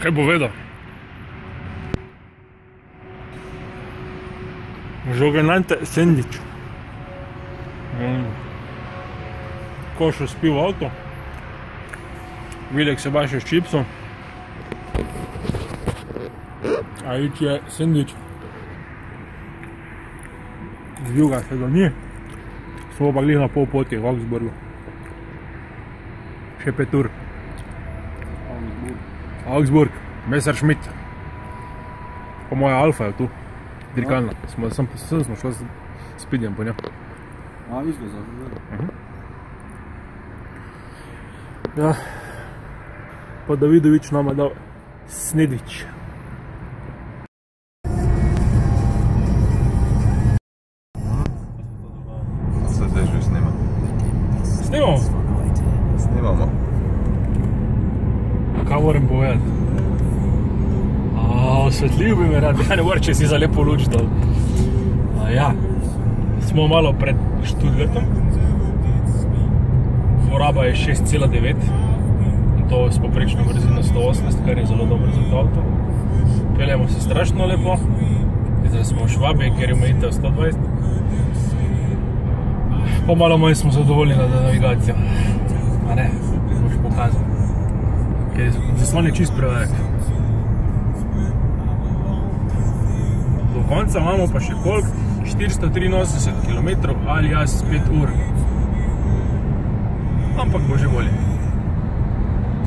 Kaj bo vedel? Žogenante sendvič. Košo spi v avto. Vilek se baše s čipsom. A ič je sendvič. Z juga se do nje. Smo pa glih na pol poti v Augsburgu. Še 5 ur. Augsburg, Messerschmitt. Po moja Alfa je tu, dirkalna. Sem šel s Pidjem po njo. A, izgleda, zavrlo. Ja, pa Davidovič nama dal snedvič. Se zdaj že snima. Snimamo? Snimamo. Kaj moram povedati? Osvetljiv bi me rad, ja ne mora, če si za lepo luč dal. Ja, smo malo pred Stuttgartom. Poraba je 6,9 in to s poprečno brzino 180, kar je zelo dobro za to avto. Peljemo se strašno lepo. Zdaj smo v Švabiji, kjer je omejitev 120. Pa malo manj smo zadovoljni na navigacijo. A ne, boš pokazal. Ker zaslon je čist prevelik. Do konca imamo pa še koliko? 483 km ali jaz 5 ur. Ampak bo že bolje.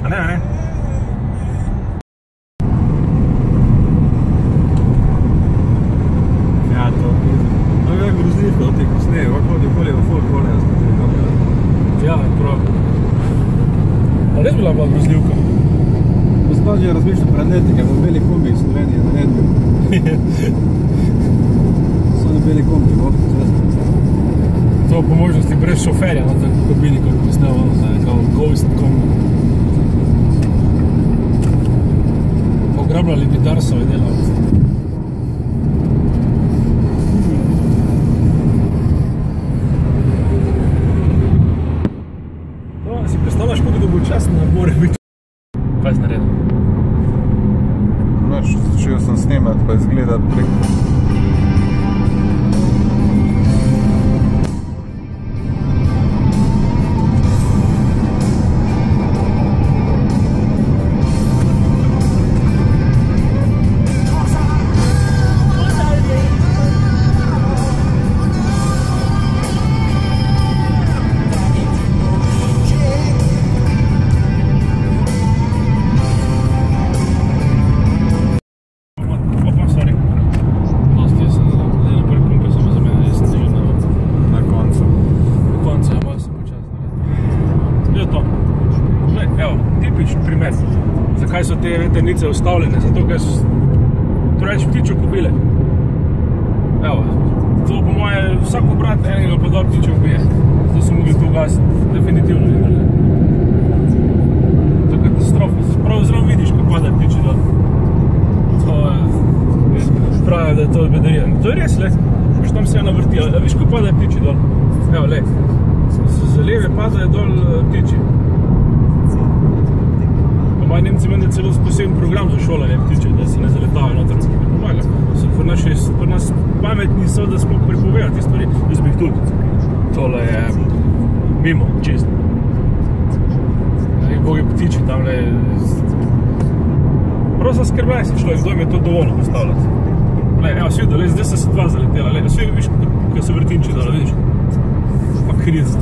A ne? Ja, to je grozljivo, ti ko sneje, ovako hodi okolje v folk, bolje da skozi kamera. Ja, prav. Pa res bila grozljivka. Gospod že razmišljam pred leti, ker bo beli kombi iz Slovenije naredil. So na beli kombi, bo cesta. To po možnosti brez šoferja, no, tako kabini, kako bi snel, kao ghost kombi. Pograbljali bi Darsove delavce. To, si predstavljaš, koliko dolgočasno mora biti. Kaj si naredil? Noč, začel sem snemati, pa izgledati preko. Zakaj so te vetrnice ustavljene? Zato, ker so preveč ptičev pobile. Evo, to po moje vsak obrat enega pa dva ptičev ubije. Zato so mogli to ugasiti. Definitivno ne. To je katastrofa. Prav zelo vidiš, kako padajo ptiči dol. To je, pravijo, da je to bedarija. To je res, le. Pač tam se je navrtila. Viš, kako padajo ptiči dol. Evo, le. Z leve padajo dol ptiči. Pa Nemci mende celo poseben program za šolanje ptičev, da se ne zaletavajo noter, ne pomaga. Pri nas pametni so, da smo prepovedali te stvari. Jaz bi jih tudi. Tole je mimo, čist. Bogi ptiči tamle. Prav sem skrbljaj se človek, kdo mi je to dovoljno postavljati. Evo, si videl, zdaj se dva zaletela. Svi vidiš, kako se vrtinči dole, vidiš? Pa krizt.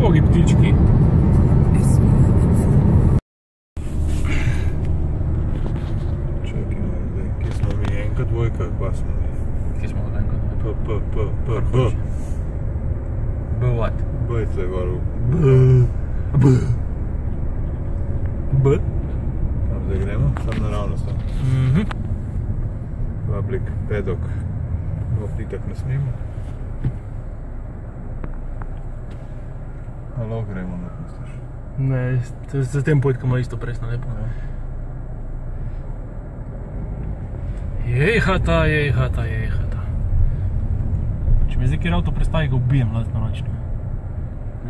Bogi ptički. Dvojka, pa smo mi. Kje smo od enko? B. B what? B je tle goru. B? Tam zdaj gremo, sam naravnost. Public pedok. Itak ne smemo. Alo gremo, ne misliš? Ne, za tem pojdkama isto presno lepo. Jejhata. Če mi zdaj kjer avto prestavi, ga ubijem na noč.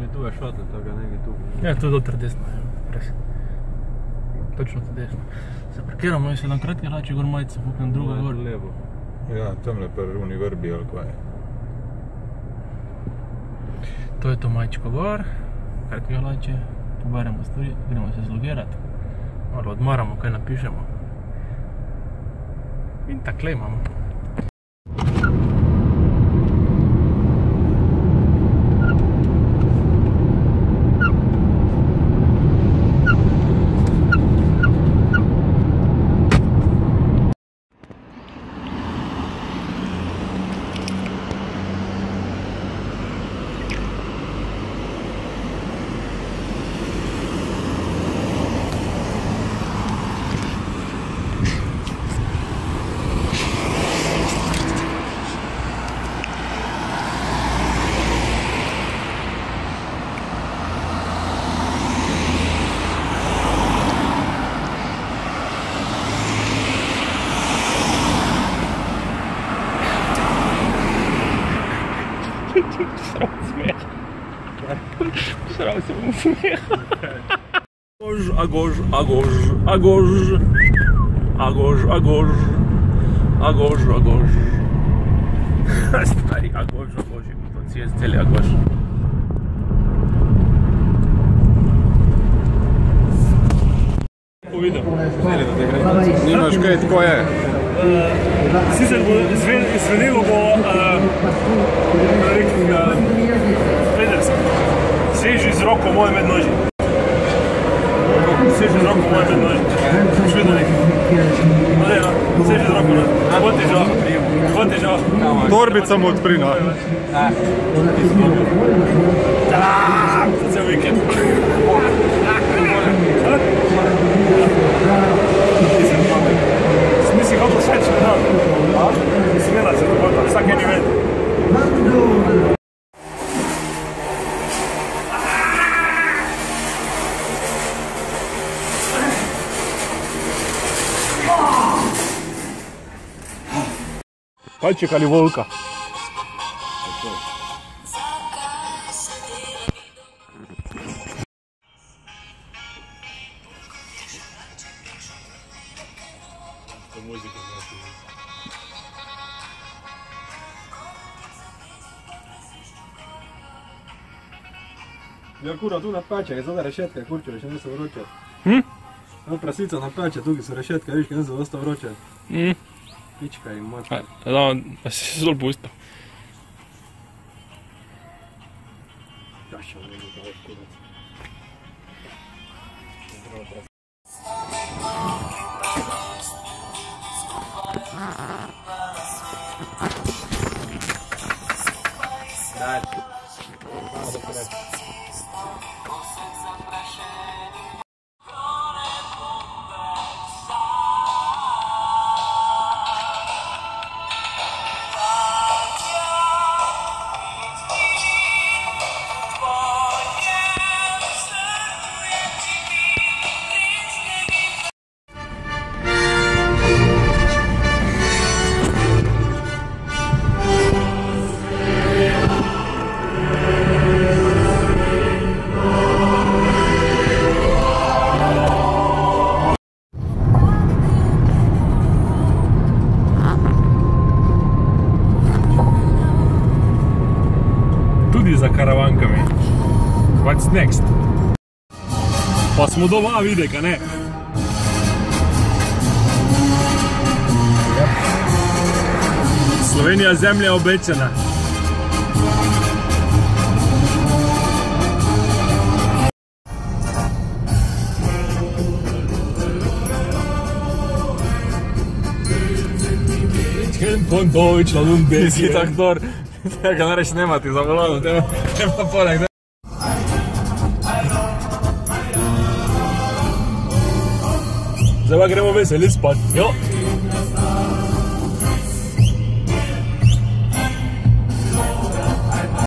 Je tu je šotel, tako nekaj tu. Ja, tu je doter desno, res. Točno tu desno. Se parkiramo, jaz se na kratke hlače gor majice, puknem druga gor. Levo. Ja, tamle prvi vrbi ali kaj. To je to majčko gor, kratke hlače, poberemo stvari, gremo se zlogirati. Malo odmaramo, kaj napišemo. In takle imamo. Sral se bom smeha. Agož. Stari Agož, to je celi Agož. Uvidel. Nimaš kaj, tako je. Sicer bo izvenelo bo pedersko. Seži z roko moje mednoži. Seži z roko moje mednoži. Boš videl nekaj. No ne, no. Seži z roko. Bo težava. Torbica mu odpri, no. Za cel vikend. Nisi hotel sveč, ne da? Nisi imela se dogodila, vsak en event. Palček ali volka? Ja, kura, tu na peče, je zada rešetka, kurčo, še niso vroče. No, prasica na peče, tukaj so rešetke, viš, kaj niso dosta vroče. Pička in matka. Da si se zelo pustil. Kaša, ne bi kao kurac. Daj. Malo da kreći. Za karavankami. What's next? Pa smo doma, videk, a ne? Slovenija zemlja obečena. Von Deutschland und Belgien. Aktor, tega ne reči nemati za volanom, tema poleg. Zdaj pa gremo veseli spat. Jo.